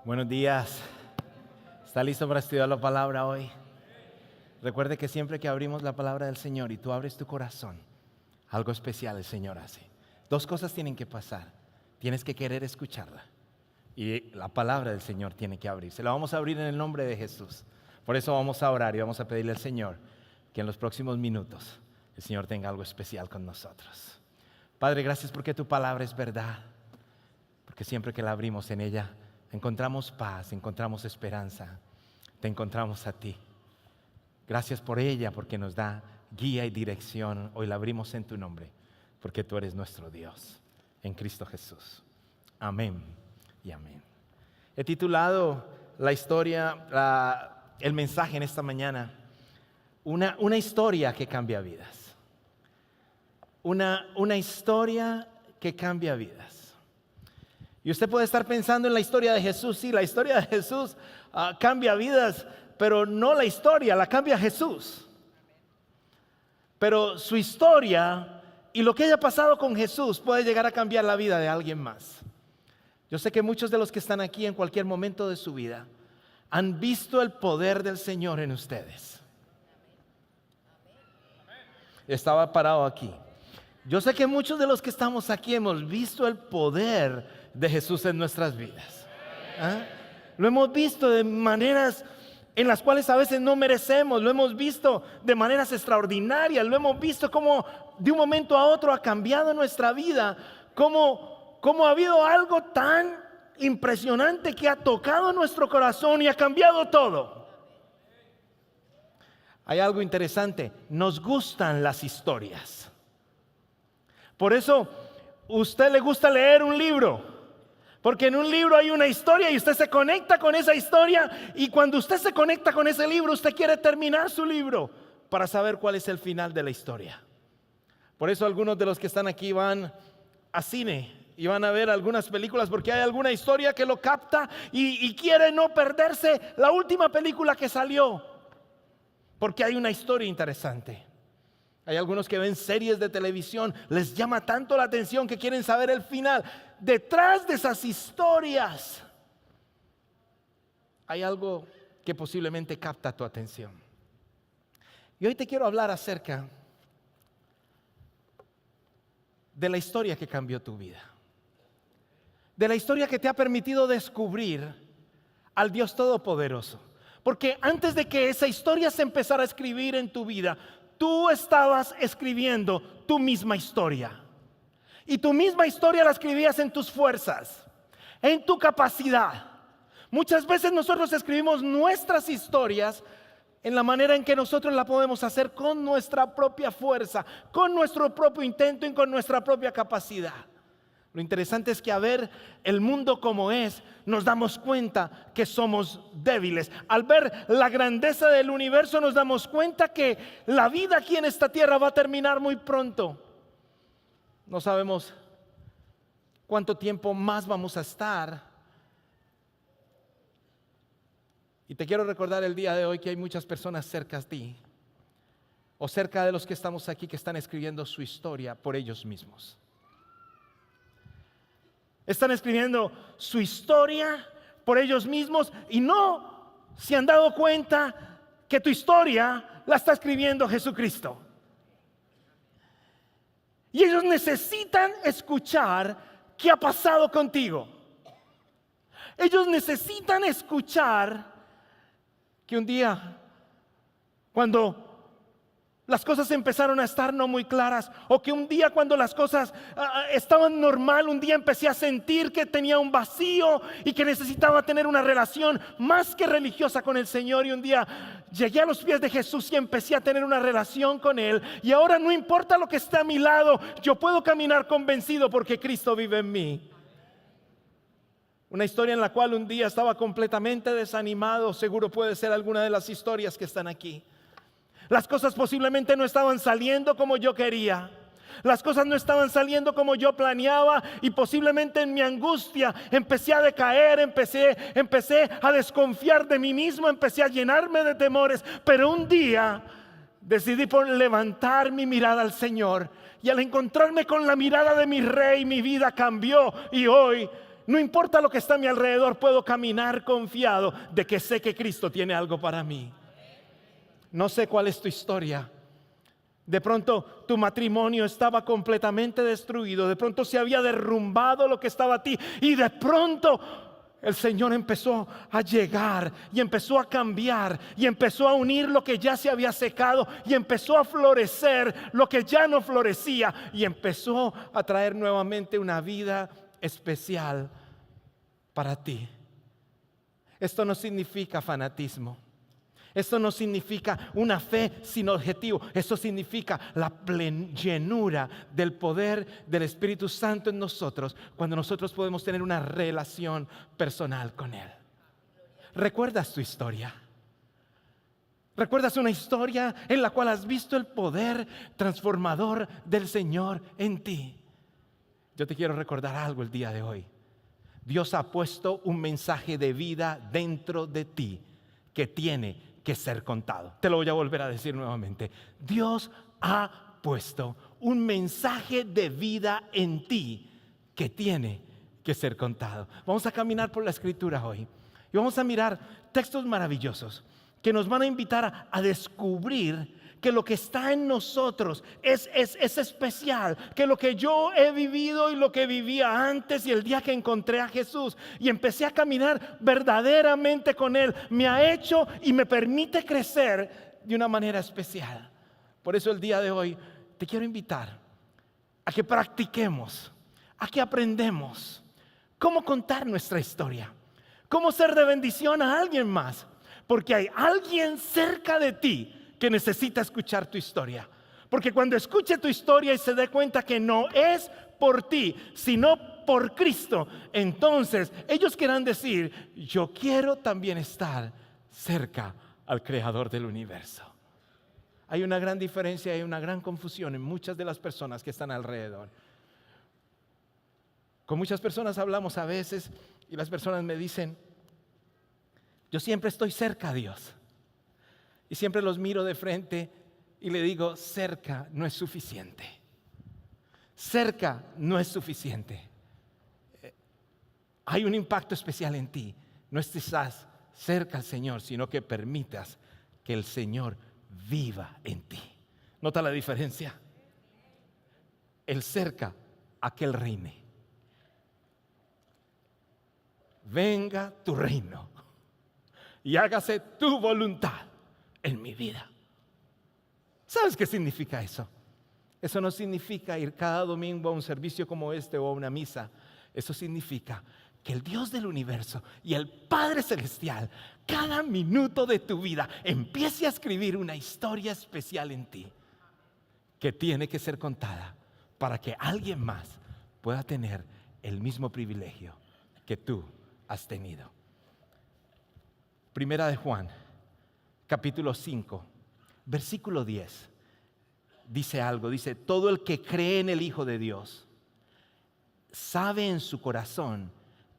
Buenos días. ¿Está listo para estudiar la palabra hoy? Recuerde que siempre que abrimos la palabra del Señor y tú abres tu corazón, algo especial el Señor hace. Dos cosas tienen que pasar. Tienes que querer escucharla y la palabra del Señor tiene que abrirse. La vamos a abrir en el nombre de Jesús. Por eso vamos a orar y vamos a pedirle al Señor que en los próximos minutos el Señor tenga algo especial con nosotros. Padre, gracias porque tu palabra es verdad. Porque siempre que la abrimos en ella encontramos paz, encontramos esperanza, te encontramos a ti. Gracias por ella, porque nos da guía y dirección. Hoy la abrimos en tu nombre, porque tú eres nuestro Dios, en Cristo Jesús. Amén y amén. He titulado la historia, el mensaje en esta mañana, una historia que cambia vidas. Una historia que cambia vidas. Y usted puede estar pensando en la historia de Jesús. Sí, la historia de Jesús cambia vidas, pero no la historia, la cambia Jesús. Pero su historia y lo que haya pasado con Jesús puede llegar a cambiar la vida de alguien más. Yo sé que muchos de los que están aquí en cualquier momento de su vida han visto el poder del Señor en ustedes. Estaba parado aquí. Yo sé que muchos de los que estamos aquí hemos visto el poder de Jesús en nuestras vidas. Lo hemos visto de maneras en las cuales a veces no merecemos. Lo hemos visto de maneras extraordinarias. Lo hemos visto como de un momento a otro ha cambiado nuestra vida. Como ha habido algo tan impresionante que ha tocado nuestro corazón y ha cambiado todo. Hay algo interesante. Nos gustan las historias. Por eso, usted le gusta leer un libro. Porque en un libro hay una historia y usted se conecta con esa historia. Y cuando usted se conecta con ese libro, usted quiere terminar su libro para saber cuál es el final de la historia. Por eso algunos de los que están aquí van a cine y van a ver algunas películas porque hay alguna historia que lo capta y quiere no perderse la última película que salió. Porque hay una historia interesante. Hay algunos que ven series de televisión, les llama tanto la atención que quieren saber el final. Detrás de esas historias hay algo que posiblemente capta tu atención. Y hoy te quiero hablar acerca de la historia que cambió tu vida. De la historia que te ha permitido descubrir al Dios Todopoderoso. Porque antes de que esa historia se empezara a escribir en tu vida, tú estabas escribiendo tu misma historia. Y tu misma historia la escribías en tus fuerzas, en tu capacidad. Muchas veces nosotros escribimos nuestras historias en la manera en que nosotros la podemos hacer con nuestra propia fuerza, con nuestro propio intento y con nuestra propia capacidad. Lo interesante es que a ver el mundo como es, nos damos cuenta que somos débiles. Al ver la grandeza del universo, nos damos cuenta que la vida aquí en esta tierra va a terminar muy pronto. No sabemos cuánto tiempo más vamos a estar. Y te quiero recordar el día de hoy que hay muchas personas cerca de ti o cerca de los que estamos aquí que están escribiendo su historia por ellos mismos. Están escribiendo su historia por ellos mismos y no se han dado cuenta que tu historia la está escribiendo Jesucristo. Y ellos necesitan escuchar qué ha pasado contigo. Ellos necesitan escuchar que un día, cuando las cosas empezaron a estar no muy claras, o que un día cuando las cosas estaban normal, un día empecé a sentir que tenía un vacío y que necesitaba tener una relación más que religiosa con el Señor, y un día llegué a los pies de Jesús y empecé a tener una relación con Él, y ahora no importa lo que esté a mi lado, yo puedo caminar convencido porque Cristo vive en mí. Una historia en la cual un día estaba completamente desanimado, seguro puede ser alguna de las historias que están aquí. Las cosas posiblemente no estaban saliendo como yo quería. Las cosas no estaban saliendo como yo planeaba y posiblemente en mi angustia empecé a decaer, empecé a desconfiar de mí mismo, empecé a llenarme de temores. Pero un día decidí por levantar mi mirada al Señor y al encontrarme con la mirada de mi Rey, mi vida cambió y hoy no importa lo que está a mi alrededor, puedo caminar confiado de que sé que Cristo tiene algo para mí. No sé cuál es tu historia. De pronto tu matrimonio estaba completamente destruido. De pronto se había derrumbado lo que estaba a ti. Y de pronto el Señor empezó a llegar y empezó a cambiar y empezó a unir lo que ya se había secado y empezó a florecer lo que ya no florecía y empezó a traer nuevamente una vida especial para ti. Esto no significa fanatismo. Esto no significa una fe sin objetivo. Esto significa la llenura del poder del Espíritu Santo en nosotros, cuando nosotros podemos tener una relación personal con Él. ¿Recuerdas tu historia? ¿Recuerdas una historia en la cual has visto el poder transformador del Señor en ti? Yo te quiero recordar algo el día de hoy. Dios ha puesto un mensaje de vida dentro de ti que tiene que ser contado. Te lo voy a volver a decir nuevamente. Dios ha puesto un mensaje de vida en ti que tiene que ser contado. Vamos a caminar por la Escritura hoy y vamos a mirar textos maravillosos que nos van a invitar a descubrir que lo que está en nosotros es especial, que lo que yo he vivido y lo que vivía antes y el día que encontré a Jesús y empecé a caminar verdaderamente con Él, me ha hecho y me permite crecer de una manera especial. Por eso el día de hoy te quiero invitar a que practiquemos, a que aprendemos cómo contar nuestra historia, cómo ser de bendición a alguien más, porque hay alguien cerca de ti que necesita escuchar tu historia. Porque cuando escuche tu historia y se dé cuenta que no es por ti, sino por Cristo, entonces ellos querrán decir: yo quiero también estar cerca al Creador del universo. Hay una gran diferencia, hay una gran confusión en muchas de las personas que están alrededor. Con muchas personas hablamos a veces y las personas me dicen: yo siempre estoy cerca a Dios. Y siempre los miro de frente y le digo: cerca no es suficiente. Cerca no es suficiente. Hay un impacto especial en ti. No estás cerca al Señor, sino que permitas que el Señor viva en ti. ¿Nota la diferencia? El cerca a que Él reine. Venga tu reino y hágase tu voluntad en mi vida. ¿Sabes qué significa eso? Eso no significa ir cada domingo a un servicio como este o a una misa. Eso significa que el Dios del universo y el Padre Celestial, cada minuto de tu vida, empiece a escribir una historia especial en ti que tiene que ser contada para que alguien más pueda tener el mismo privilegio que tú has tenido. Primera de Juan, capítulo 5, versículo 10, dice algo, dice: todo el que cree en el Hijo de Dios sabe en su corazón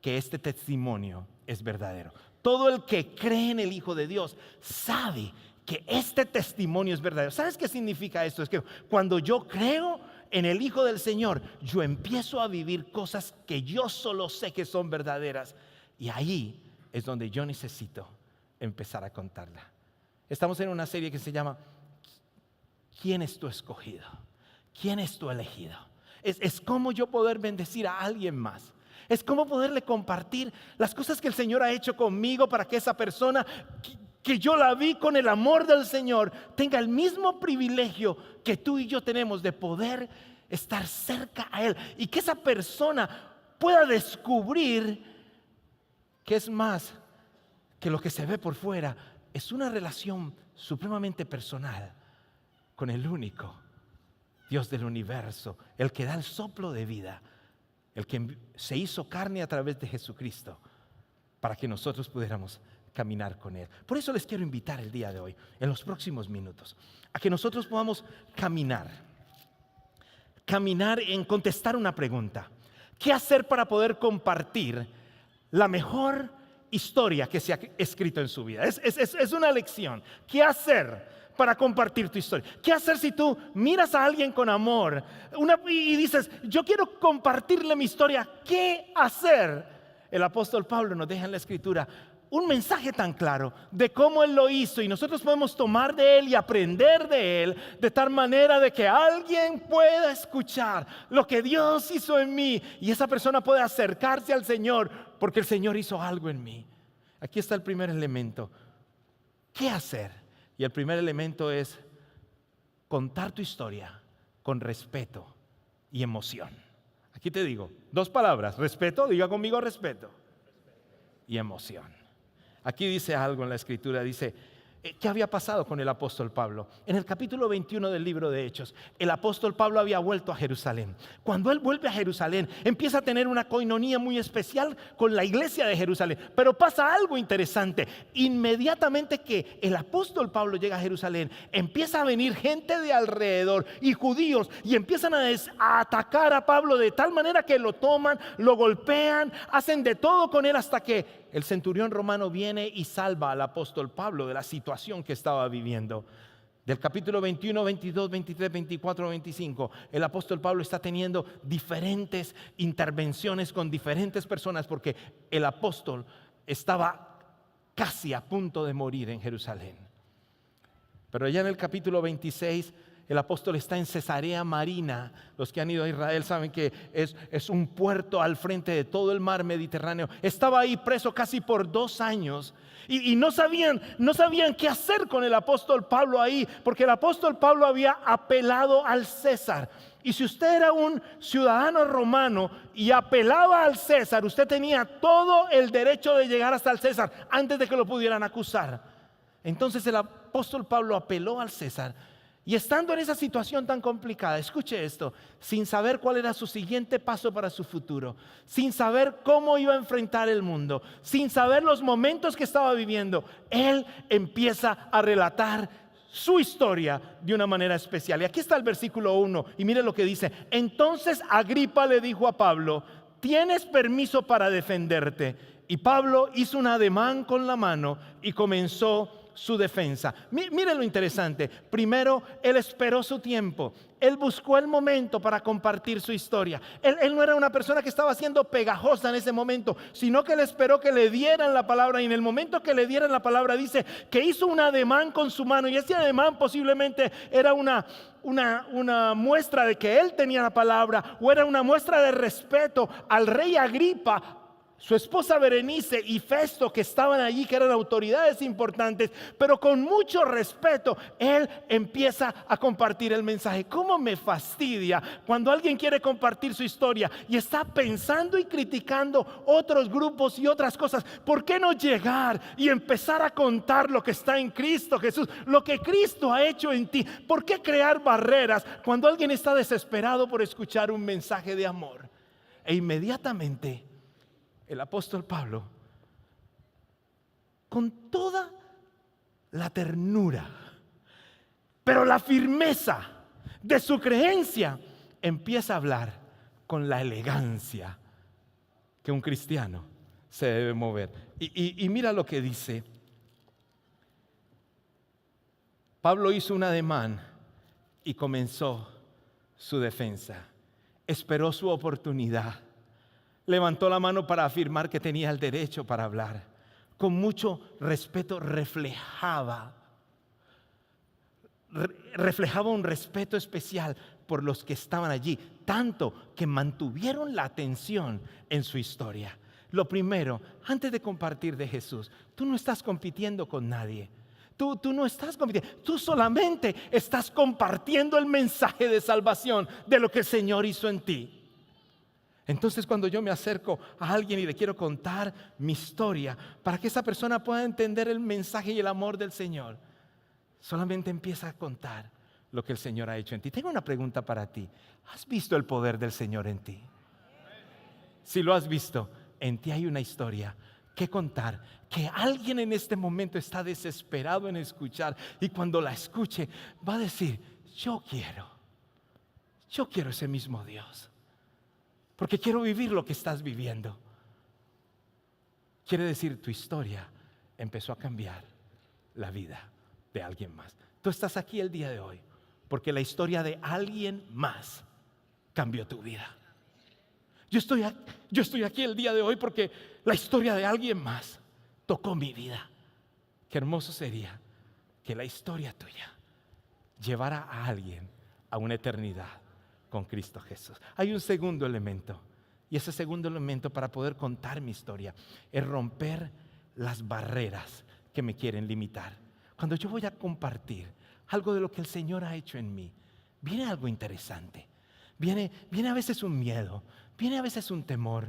que este testimonio es verdadero. Todo el que cree en el Hijo de Dios sabe que este testimonio es verdadero. ¿Sabes qué significa esto? Es que cuando yo creo en el Hijo del Señor, yo empiezo a vivir cosas que yo solo sé que son verdaderas, y ahí es donde yo necesito empezar a contarla. Estamos en una serie que se llama ¿Quién es tu escogido? ¿Quién es tu elegido? Es cómo yo poder bendecir a alguien más. Es cómo poderle compartir las cosas que el Señor ha hecho conmigo para que esa persona que yo la vi con el amor del Señor tenga el mismo privilegio que tú y yo tenemos de poder estar cerca a Él, y que esa persona pueda descubrir que es más que lo que se ve por fuera. Es una relación supremamente personal con el único Dios del universo, el que da el soplo de vida, el que se hizo carne a través de Jesucristo para que nosotros pudiéramos caminar con Él. Por eso les quiero invitar el día de hoy, en los próximos minutos, a que nosotros podamos caminar en contestar una pregunta: ¿qué hacer para poder compartir la mejor historia que se ha escrito en su vida? Es una lección. ¿Qué hacer para compartir tu historia? ¿Qué hacer si tú miras a alguien con amor y dices: yo quiero compartirle mi historia? ¿Qué hacer el apóstol Pablo nos deja en la Escritura un mensaje tan claro de cómo Él lo hizo, y nosotros podemos tomar de Él y aprender de Él, de tal manera de que alguien pueda escuchar lo que Dios hizo en mí y esa persona puede acercarse al Señor porque el Señor hizo algo en mí. Aquí está el primer elemento. ¿Qué hacer? Y el primer elemento es contar tu historia con respeto y emoción. Aquí te digo, 2 palabras: respeto, diga conmigo respeto, y emoción. Aquí dice algo en la Escritura, dice, ¿qué había pasado con el apóstol Pablo? En el capítulo 21 del libro de Hechos, el apóstol Pablo había vuelto a Jerusalén. Cuando él vuelve a Jerusalén, empieza a tener una coinonía muy especial con la iglesia de Jerusalén. Pero pasa algo interesante. Inmediatamente que el apóstol Pablo llega a Jerusalén, empieza a venir gente de alrededor y judíos, y empiezan a atacar a Pablo de tal manera que lo toman, lo golpean, hacen de todo con él, hasta que el centurión romano viene y salva al apóstol Pablo de la situación que estaba viviendo. Del capítulo 21, 22, 23, 24, 25, el apóstol Pablo está teniendo diferentes intervenciones con diferentes personas porque el apóstol estaba casi a punto de morir en Jerusalén. Pero ya en el capítulo 26, el apóstol está en Cesarea Marina. Los que han ido a Israel saben que es un puerto al frente de todo el mar Mediterráneo. Estaba ahí preso casi por 2 años y no sabían qué hacer con el apóstol Pablo ahí, porque el apóstol Pablo había apelado al César. Y si usted era un ciudadano romano y apelaba al César, usted tenía todo el derecho de llegar hasta el César antes de que lo pudieran acusar. Entonces el apóstol Pablo apeló al César. Y estando en esa situación tan complicada, escuche esto, sin saber cuál era su siguiente paso para su futuro, sin saber cómo iba a enfrentar el mundo, sin saber los momentos que estaba viviendo, él empieza a relatar su historia de una manera especial. Y aquí está el versículo 1, y mire lo que dice: entonces Agripa le dijo a Pablo, ¿tienes permiso para defenderte? Y Pablo hizo un ademán con la mano y comenzó su defensa. Miren lo interesante. Primero, él esperó su tiempo. Él buscó el momento para compartir su historia. Él no era una persona que estaba siendo pegajosa en ese momento, sino que él esperó que le dieran la palabra. Y en el momento que le dieran la palabra, dice que hizo un ademán con su mano. Y ese ademán posiblemente era una muestra de que él tenía la palabra, o era una muestra de respeto al rey Agripa, su esposa Berenice y Festo, que estaban allí, que eran autoridades importantes. Pero con mucho respeto él empieza a compartir el mensaje. ¿Cómo me fastidia cuando alguien quiere compartir su historia y está pensando y criticando otros grupos y otras cosas? ¿Por qué no llegar y empezar a contar lo que está en Cristo Jesús, lo que Cristo ha hecho en ti? ¿Por qué crear barreras cuando alguien está desesperado por escuchar un mensaje de amor? E inmediatamente el apóstol Pablo, con toda la ternura, pero la firmeza de su creencia, empieza a hablar con la elegancia que un cristiano se debe mover. Y mira lo que dice. Pablo hizo un ademán y comenzó su defensa. Esperó su oportunidad. Levantó la mano para afirmar que tenía el derecho para hablar. Con mucho respeto reflejaba un respeto especial por los que estaban allí, tanto que mantuvieron la atención en su historia. Lo primero, antes de compartir de Jesús, tú no estás compitiendo con nadie. Tú no estás compitiendo, tú solamente estás compartiendo el mensaje de salvación de lo que el Señor hizo en ti. Entonces, cuando yo me acerco a alguien y le quiero contar mi historia para que esa persona pueda entender el mensaje y el amor del Señor, solamente empieza a contar lo que el Señor ha hecho en ti. Tengo una pregunta para ti. ¿Has visto el poder del Señor en ti? Si lo has visto, en ti hay una historia que contar, que alguien en este momento está desesperado en escuchar, y cuando la escuche va a decir: yo quiero ese mismo Dios, porque quiero vivir lo que estás viviendo. Quiere decir, tu historia empezó a cambiar la vida de alguien más. Tú estás aquí el día de hoy porque la historia de alguien más cambió tu vida. Yo estoy aquí el día de hoy porque la historia de alguien más tocó mi vida. Qué hermoso sería que la historia tuya llevara a alguien a una eternidad con Cristo Jesús. Hay un segundo elemento, y ese segundo elemento para poder contar mi historia es romper las barreras que me quieren limitar. Cuando yo voy a compartir algo de lo que el Señor ha hecho en mí, viene algo interesante. Viene a veces un miedo, viene a veces un temor.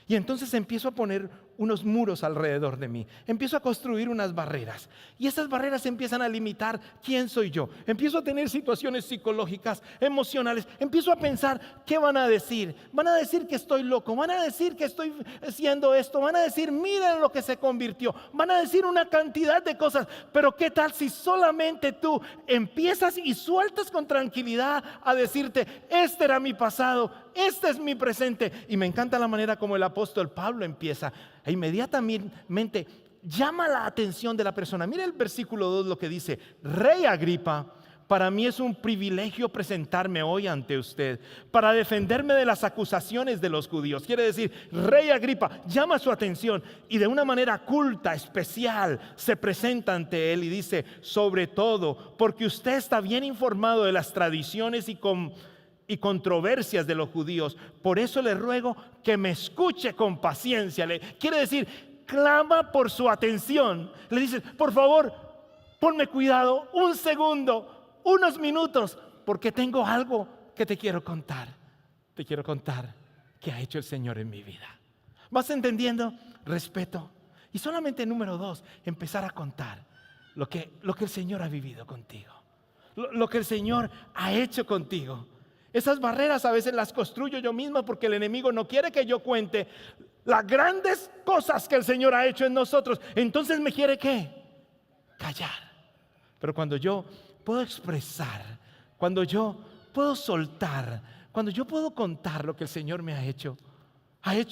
Y entonces empiezo a poner unos muros alrededor de mí. Empiezo a construir unas barreras. Y esas barreras empiezan a limitar quién soy yo. Empiezo a tener situaciones psicológicas, emocionales. Empiezo a pensar, ¿qué van a decir? Van a decir que estoy loco. Van a decir que estoy haciendo esto. Van a decir, miren lo que se convirtió. Van a decir una cantidad de cosas. Pero ¿qué tal si solamente tú empiezas y sueltas con tranquilidad a decirte, este era mi pasado, este es mi presente? Y me encanta la manera como el apóstol Pablo empieza e inmediatamente llama la atención de la persona. Mira el versículo 2 lo que dice: Rey Agripa, para mí es un privilegio presentarme hoy ante usted para defenderme de las acusaciones de los judíos. Quiere decir, Rey Agripa llama su atención y de una manera culta, especial, se presenta ante él y dice: sobre todo porque usted está bien informado de las tradiciones y controversias de los judíos. Por eso le ruego que me escuche con paciencia. Quiere decir, clama por su atención. Le dice, por favor, ponme cuidado un segundo, unos minutos, porque tengo algo que te quiero contar. Te quiero contar qué ha hecho el Señor en mi vida. ¿Vas entendiendo? Respeto. Y solamente número 2, empezar a contar lo que el Señor ha vivido contigo, lo que el Señor ha hecho contigo. Esas barreras a veces las construyo yo misma porque el enemigo no quiere que yo cuente las grandes cosas que el Señor ha hecho en nosotros. Entonces me quiere ¿qué? Callar. Pero cuando yo puedo expresar, cuando yo puedo soltar, cuando yo puedo contar lo que el Señor me ha hecho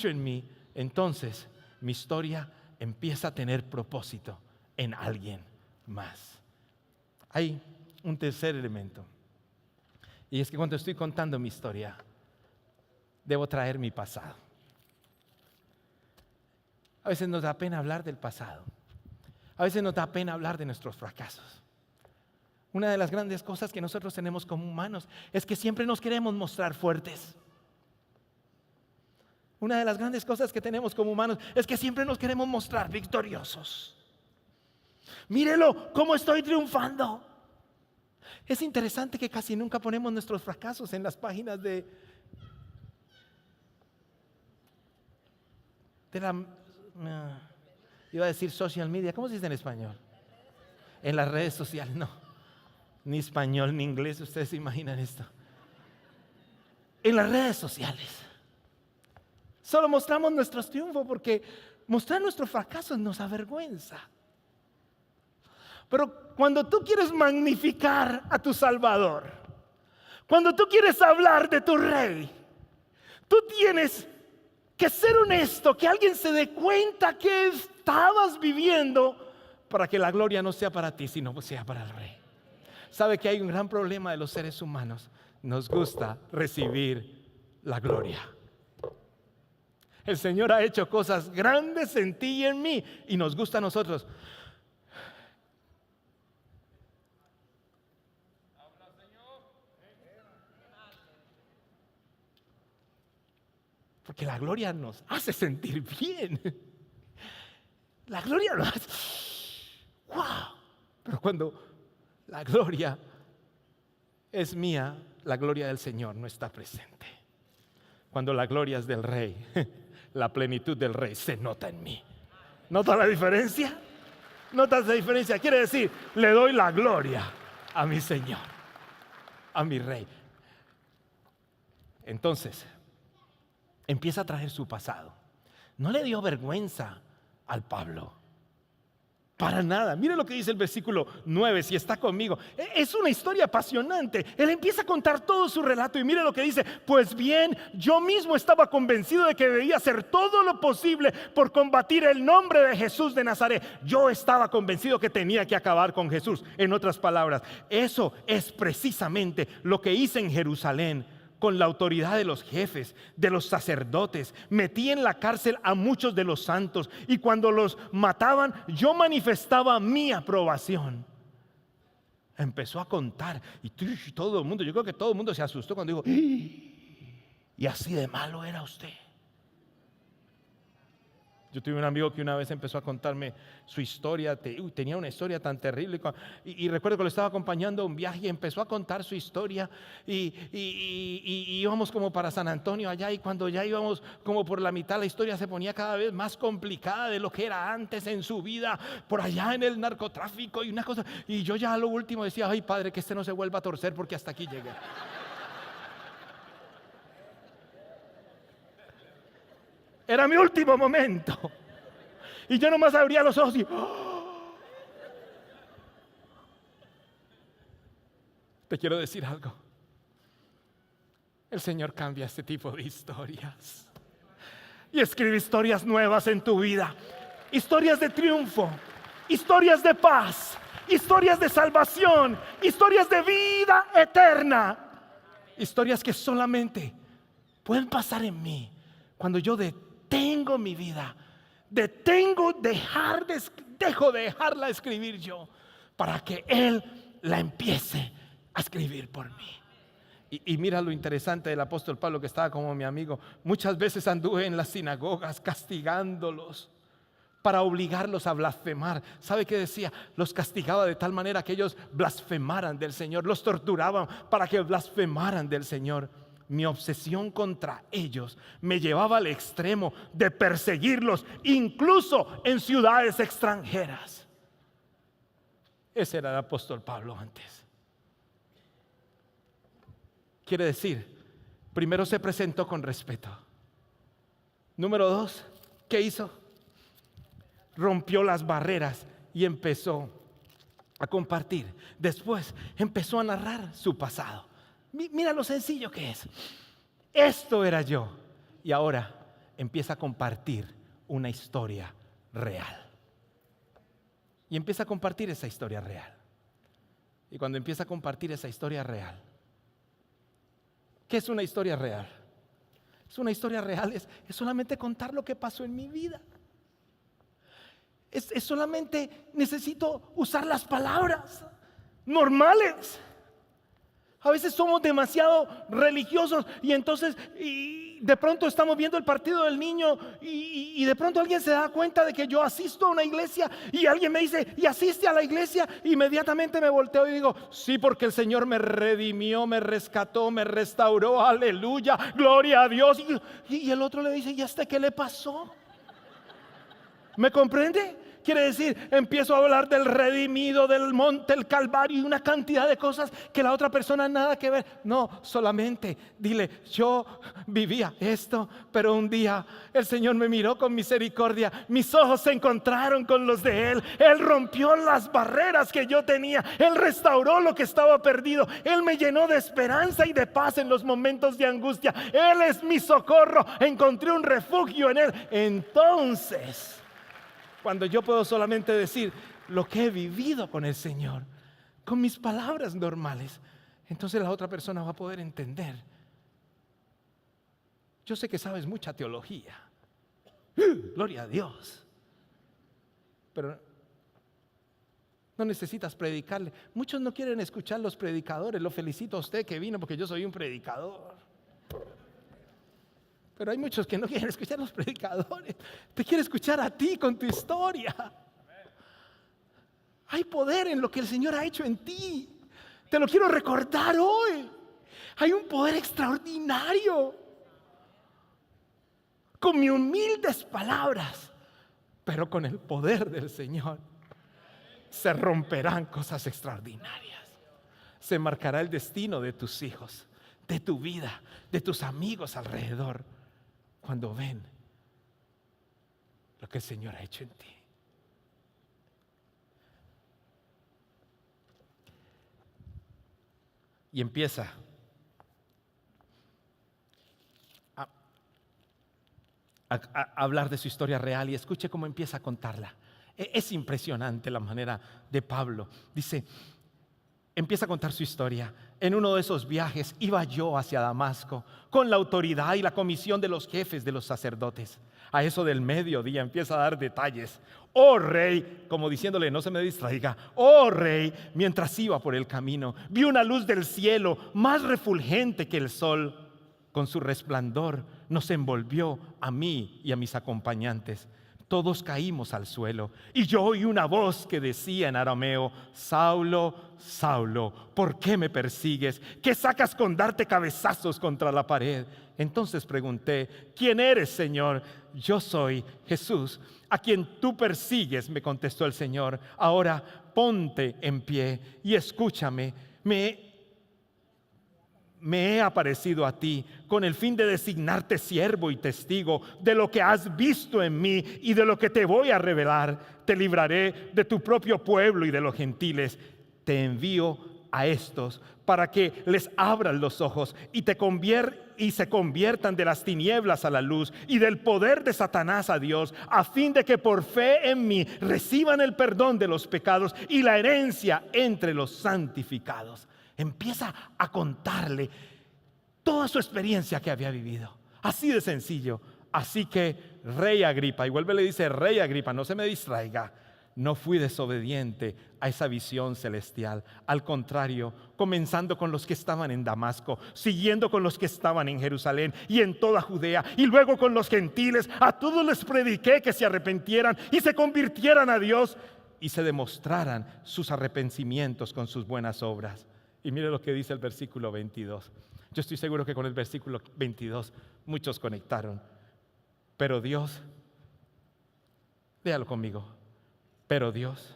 en mí, entonces mi historia empieza a tener propósito en alguien más. Hay un tercer elemento. Y es que cuando estoy contando mi historia, debo traer mi pasado. A veces nos da pena hablar del pasado. A veces nos da pena hablar de nuestros fracasos. Una de las grandes cosas que nosotros tenemos como humanos es que siempre nos queremos mostrar fuertes. Una de las grandes cosas que tenemos como humanos es que siempre nos queremos mostrar victoriosos. Mírelo, cómo estoy triunfando. Es interesante que casi nunca ponemos nuestros fracasos en las páginas de iba a decir social media. ¿Cómo se dice en español? En las redes sociales, no. Ni español ni inglés, ustedes se imaginan esto. En las redes sociales. Solo mostramos nuestros triunfos porque mostrar nuestros fracasos nos avergüenza. Pero cuando tú quieres magnificar a tu Salvador, cuando tú quieres hablar de tu Rey, tú tienes que ser honesto, que alguien se dé cuenta que estabas viviendo para que la gloria no sea para ti, sino sea para el Rey. ¿Sabe que hay un gran problema de los seres humanos? Nos gusta recibir la gloria. El Señor ha hecho cosas grandes en ti y en mí y nos gusta a nosotros. Porque la gloria nos hace sentir bien. La gloria nos hace ¡wow! Pero cuando la gloria es mía, la gloria del Señor no está presente. Cuando la gloria es del Rey, la plenitud del Rey se nota en mí. ¿Nota la diferencia? ¿Notas la diferencia? Quiere decir, le doy la gloria a mi Señor, a mi Rey. Entonces, empieza a traer su pasado. No le dio vergüenza al Pablo. Para nada. Mire lo que dice el versículo 9, si está conmigo. Es una historia apasionante. Él empieza a contar todo su relato y mire lo que dice. Pues bien, yo mismo estaba convencido de que debía hacer todo lo posible por combatir el nombre de Jesús de Nazaret. Yo estaba convencido que tenía que acabar con Jesús. En otras palabras, eso es precisamente lo que hice en Jerusalén con la autoridad de los jefes, de los sacerdotes. Metí en la cárcel a muchos de los santos y cuando los mataban yo manifestaba mi aprobación. Empezó a contar y todo el mundo, yo creo que todo el mundo se asustó cuando dijo, y así de malo era usted. Yo tuve un amigo que una vez empezó a contarme su historia, tenía una historia tan terrible y recuerdo que lo estaba acompañando a un viaje y empezó a contar su historia y íbamos como para San Antonio allá y cuando ya íbamos como por la mitad la historia se ponía cada vez más complicada de lo que era antes en su vida, por allá en el narcotráfico y una cosa, y yo ya a lo último decía, ay padre, que este no se vuelva a torcer porque hasta aquí llegué. Era mi último momento. Y yo nomás abría los ojos y te quiero decir algo. El Señor cambia este tipo de historias y escribe historias nuevas en tu vida. Historias de triunfo, historias de paz, historias de salvación, historias de vida eterna. Historias que solamente pueden pasar en mí cuando yo detengo mi vida, dejo de dejarla escribir yo para que Él la empiece a escribir por mí. Y mira lo interesante del apóstol Pablo, que estaba como mi amigo. Muchas veces anduve en las sinagogas castigándolos para obligarlos a blasfemar. ¿Sabe qué decía? Los castigaba de tal manera que ellos blasfemaran del Señor. Los torturaban para que blasfemaran del Señor. Mi obsesión contra ellos me llevaba al extremo de perseguirlos, incluso en ciudades extranjeras. Ese era el apóstol Pablo antes. Quiere decir, primero se presentó con respeto. Número 2, ¿qué hizo? Rompió las barreras y empezó a compartir. Después empezó a narrar su pasado. Mira lo sencillo que es. Esto era yo. Y ahora empieza a compartir una historia real. Y empieza a compartir esa historia real. Y cuando empieza a compartir esa historia real, ¿qué es una historia real? Es una historia real, es solamente contar lo que pasó en mi vida. Es solamente necesito usar las palabras normales. A veces somos demasiado religiosos y entonces de pronto estamos viendo el partido del niño y de pronto alguien se da cuenta de que yo asisto a una iglesia y alguien me dice, ¿y asiste a la iglesia? Inmediatamente me volteo y digo, sí, porque el Señor me redimió, me rescató, me restauró, aleluya, gloria a Dios. Y el otro le dice, ¿y hasta qué le pasó? ¿Me comprende? Quiere decir, empiezo a hablar del redimido, del monte, el Calvario y una cantidad de cosas que la otra persona nada que ver. No, solamente dile, yo vivía esto, pero un día el Señor me miró con misericordia. Mis ojos se encontraron con los de Él. Él rompió las barreras que yo tenía. Él restauró lo que estaba perdido. Él me llenó de esperanza y de paz en los momentos de angustia. Él es mi socorro. Encontré un refugio en Él. Entonces, cuando yo puedo solamente decir lo que he vivido con el Señor, con mis palabras normales, entonces la otra persona va a poder entender. Yo sé que sabes mucha teología, gloria a Dios, pero no necesitas predicarle. Muchos no quieren escuchar los predicadores. Lo felicito a usted que vino porque yo soy un predicador. Pero hay muchos que no quieren escuchar a los predicadores. Te quiere escuchar a ti con tu historia. Hay poder en lo que el Señor ha hecho en ti. Te lo quiero recordar hoy. Hay un poder extraordinario. Con mis humildes palabras, pero con el poder del Señor, se romperán cosas extraordinarias. Se marcará el destino de tus hijos, de tu vida, de tus amigos alrededor, cuando ven lo que el Señor ha hecho en ti. Y empieza a hablar de su historia real y escuche cómo empieza a contarla. Es impresionante la manera de Pablo. Dice, empieza a contar su historia. En uno de esos viajes iba yo hacia Damasco con la autoridad y la comisión de los jefes de los sacerdotes. A eso del mediodía empieza a dar detalles. Oh rey, como diciéndole, no se me distraiga. Oh rey, mientras iba por el camino, vi una luz del cielo más refulgente que el sol. Con su resplandor nos envolvió a mí y a mis acompañantes. Todos caímos al suelo y yo oí una voz que decía en arameo: Saulo, Saulo, ¿por qué me persigues? ¿Qué sacas con darte cabezazos contra la pared? Entonces pregunté: ¿quién eres, Señor? Yo soy Jesús, a quien tú persigues, me contestó el Señor. Ahora ponte en pie y escúchame. Me he aparecido a ti con el fin de designarte siervo y testigo de lo que has visto en mí y de lo que te voy a revelar. Te libraré de tu propio pueblo y de los gentiles. Te envío a estos para que les abran los ojos y se conviertan de las tinieblas a la luz y del poder de Satanás a Dios, a fin de que por fe en mí reciban el perdón de los pecados y la herencia entre los santificados. Empieza a contarle toda su experiencia que había vivido. Así de sencillo. Así que, Rey Agripa, y vuelve y le dice: Rey Agripa, no se me distraiga. No fui desobediente a esa visión celestial. Al contrario, comenzando con los que estaban en Damasco, siguiendo con los que estaban en Jerusalén y en toda Judea, y luego con los gentiles, a todos les prediqué que se arrepintieran y se convirtieran a Dios y se demostraran sus arrepentimientos con sus buenas obras. Y mire lo que dice el versículo 22. Yo estoy seguro que con el versículo 22 muchos conectaron. Pero Dios, léalo conmigo. Pero Dios,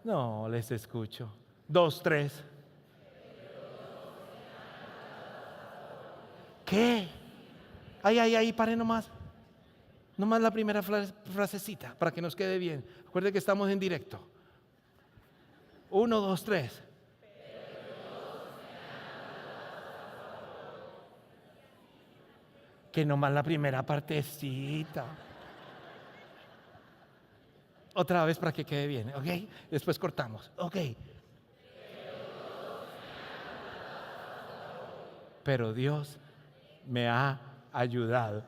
no les escucho. 2, 3. ¿Qué? Ahí, pare nomás. Nomás la primera frasecita para que nos quede bien. Recuerde que estamos en directo. 1, 2, 3. Que nomás la primera partecita. Otra vez para que quede bien, ¿ok? Después cortamos, ¿ok? Pero Dios me ha ayudado.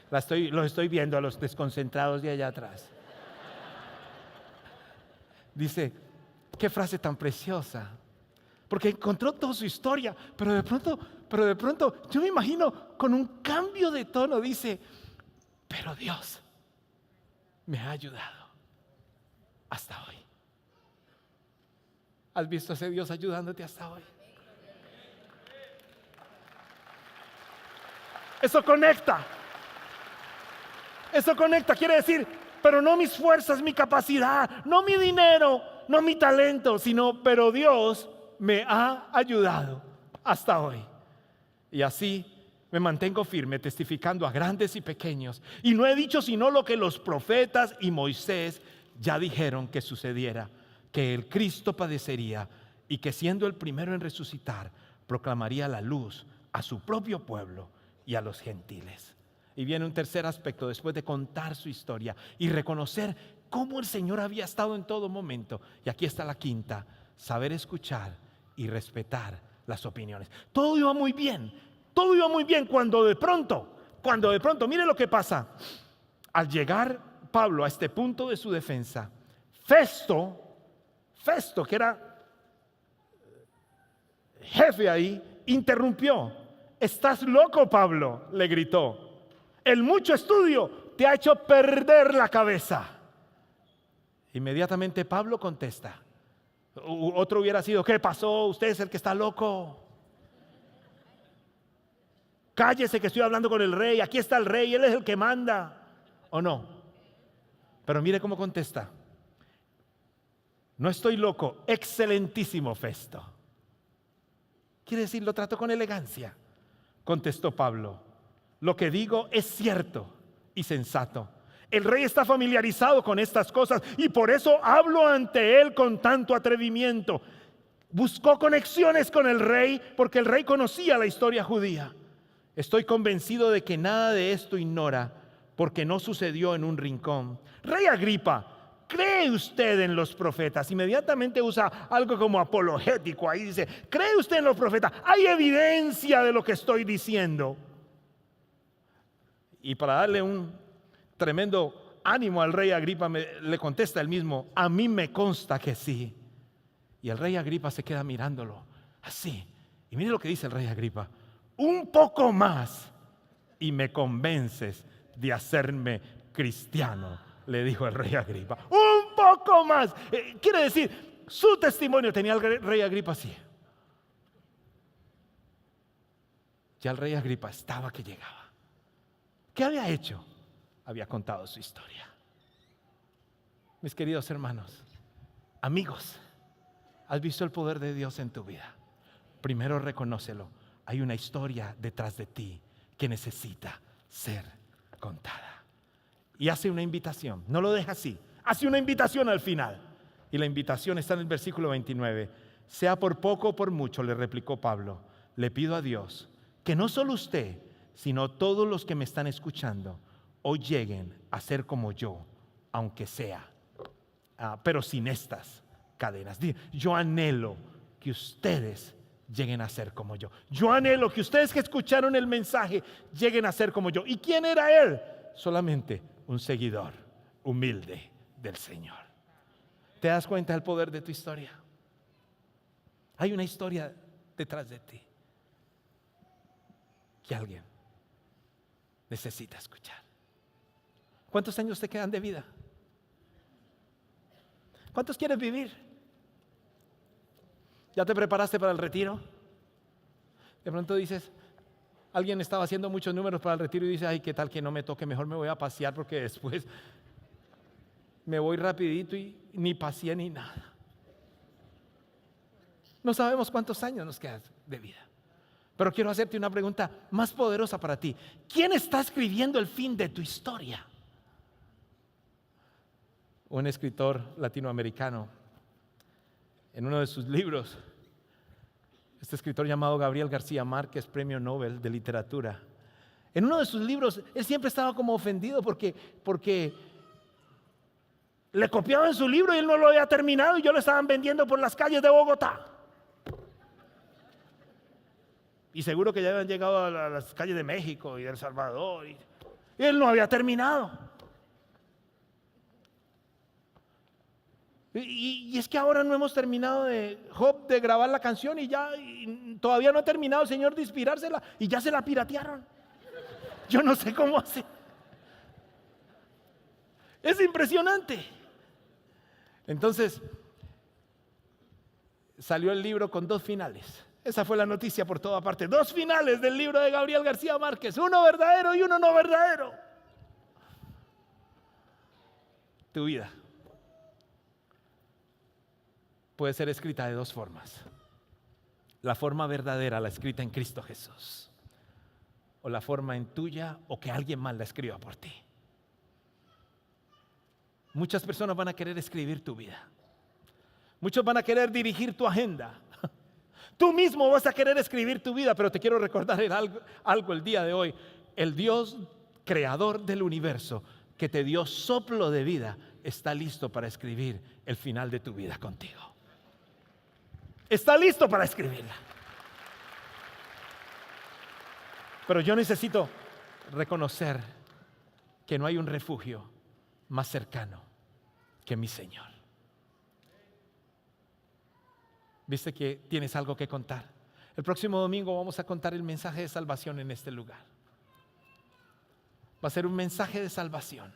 Los estoy viendo a los desconcentrados de allá atrás. Dice: qué frase tan preciosa, porque encontró toda su historia, pero de pronto yo me imagino con un cambio de tono dice: pero Dios me ha ayudado hasta hoy. ¿Has visto a ese Dios ayudándote hasta hoy? Eso conecta, quiere decir, pero no mis fuerzas, mi capacidad, no mi dinero, no mi talento, sino, pero Dios me ha ayudado hasta hoy. Y así me mantengo firme, testificando a grandes y pequeños. Y no he dicho sino lo que los profetas y Moisés ya dijeron que sucediera: que el Cristo padecería y que, siendo el primero en resucitar, proclamaría la luz a su propio pueblo y a los gentiles. Y viene un tercer aspecto después de contar su historia y reconocer cómo el Señor había estado en todo momento. Y aquí está la quinta: saber escuchar y respetar las opiniones. Todo iba muy bien cuando de pronto, mire lo que pasa. Al llegar Pablo a este punto de su defensa, Festo, que era jefe ahí, interrumpió. ¿Estás loco, Pablo?, le gritó. El mucho estudio te ha hecho perder la cabeza. Inmediatamente Pablo contesta. Otro hubiera sido: ¿qué pasó? Usted es el que está loco. Cállese, que estoy hablando con el rey. Aquí está el rey, él es el que manda. ¿O no? Pero mire cómo contesta: no estoy loco, excelentísimo Festo. Quiere decir, lo trató con elegancia. Contestó Pablo: lo que digo es cierto y sensato. El rey está familiarizado con estas cosas y por eso hablo ante él con tanto atrevimiento. Buscó conexiones con el rey porque el rey conocía la historia judía. Estoy convencido de que nada de esto ignora, porque no sucedió en un rincón. Rey Agripa, ¿cree usted en los profetas? Inmediatamente usa algo como apologético. Ahí dice, ¿cree usted en los profetas? Hay evidencia de lo que estoy diciendo. Y para darle un tremendo ánimo al rey Agripa, le contesta él mismo, a mí me consta que sí. Y el rey Agripa se queda mirándolo así. Y mire lo que dice el rey Agripa, un poco más y me convences de hacerme cristiano, le dijo el rey Agripa. Un poco más. Quiere decir, su testimonio tenía el rey Agripa así. Ya el rey Agripa estaba que llegaba. ¿Qué había hecho? Había contado su historia. Mis queridos hermanos, amigos, ¿has visto el poder de Dios en tu vida? Primero reconócelo. Hay una historia detrás de ti que necesita ser contada. Y hace una invitación, no lo deja así, hace una invitación al final. Y la invitación está en el versículo 29. Sea por poco o por mucho, le replicó Pablo, le pido a Dios que no solo usted, sino todos los que me están escuchando, hoy lleguen a ser como yo, aunque sea, pero sin estas cadenas. Yo anhelo que ustedes lleguen a ser como yo. Yo anhelo que ustedes que escucharon el mensaje lleguen a ser como yo. ¿Y quién era él? Solamente un seguidor humilde del Señor. ¿Te das cuenta del poder de tu historia? Hay una historia detrás de ti que alguien necesita escuchar. ¿Cuántos años te quedan de vida? ¿Cuántos quieres vivir? ¿Ya te preparaste para el retiro? De pronto dices, alguien estaba haciendo muchos números para el retiro y dice, ay, qué tal que no me toque, mejor me voy a pasear porque después me voy rapidito y ni paseé ni nada. No sabemos cuántos años nos quedan de vida. Pero quiero hacerte una pregunta más poderosa para ti. ¿Quién está escribiendo el fin de tu historia? Un escritor latinoamericano, en uno de sus libros, este escritor llamado Gabriel García Márquez, premio Nobel de literatura, en uno de sus libros, él siempre estaba como ofendido porque le copiaban su libro y él no lo había terminado y yo lo estaban vendiendo por las calles de Bogotá. Y seguro que ya habían llegado a las calles de México y de El Salvador. Y él no había terminado. Y es que ahora no hemos terminado de grabar la canción y todavía no ha terminado el Señor de inspirársela y ya se la piratearon. Yo no sé cómo hace. Es impresionante. Entonces, salió el libro con 2 finales. Esa fue la noticia por toda parte. 2 finales del libro de Gabriel García Márquez. Uno verdadero y uno no verdadero. Tu vida puede ser escrita de 2 formas. La forma verdadera, la escrita en Cristo Jesús. O la forma en tuya o que alguien más la escriba por ti. Muchas personas van a querer escribir tu vida. Muchos van a querer dirigir tu agenda. Tú mismo vas a querer escribir tu vida, pero te quiero recordar algo el día de hoy. El Dios creador del universo que te dio soplo de vida está listo para escribir el final de tu vida contigo. Está listo para escribirla. Pero yo necesito reconocer que no hay un refugio más cercano que mi Señor. ¿Viste que tienes algo que contar? El próximo domingo vamos a contar el mensaje de salvación en este lugar. Va a ser un mensaje de salvación.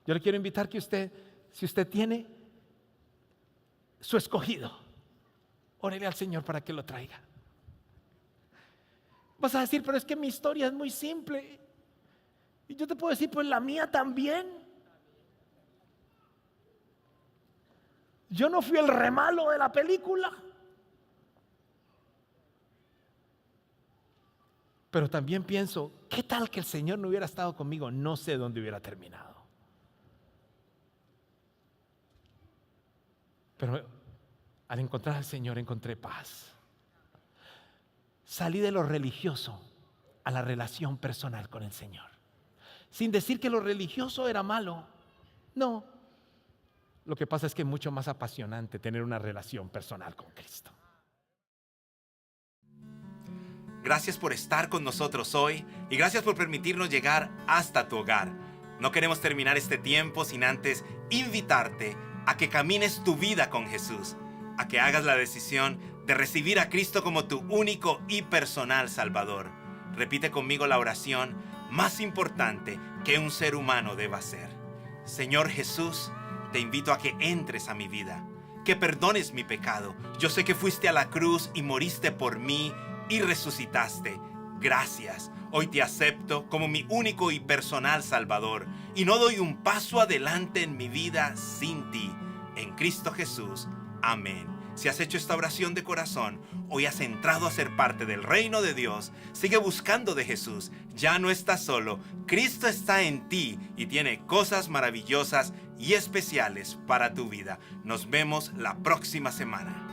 Yo le quiero invitar que usted, si usted tiene su escogido, órele al Señor para que lo traiga. Vas a decir, pero es que mi historia es muy simple. Y yo te puedo decir, pues la mía también. Yo no fui el re malo de la película. Pero también pienso, ¿qué tal que el Señor no hubiera estado conmigo? No sé dónde hubiera terminado. Pero al encontrar al Señor encontré paz. Salí de lo religioso a la relación personal con el Señor. Sin decir que lo religioso era malo. No. Lo que pasa es que es mucho más apasionante tener una relación personal con Cristo. Gracias por estar con nosotros hoy y gracias por permitirnos llegar hasta tu hogar. No queremos terminar este tiempo sin antes invitarte a que camines tu vida con Jesús, a que hagas la decisión de recibir a Cristo como tu único y personal Salvador. Repite conmigo la oración más importante que un ser humano deba hacer. Señor Jesús, te invito a que entres a mi vida, que perdones mi pecado. Yo sé que fuiste a la cruz y moriste por mí y resucitaste. Gracias. Hoy te acepto como mi único y personal Salvador y no doy un paso adelante en mi vida sin ti. En Cristo Jesús. Amén. Si has hecho esta oración de corazón, hoy has entrado a ser parte del reino de Dios. Sigue buscando de Jesús. Ya no estás solo. Cristo está en ti y tiene cosas maravillosas y especiales para tu vida. Nos vemos la próxima semana.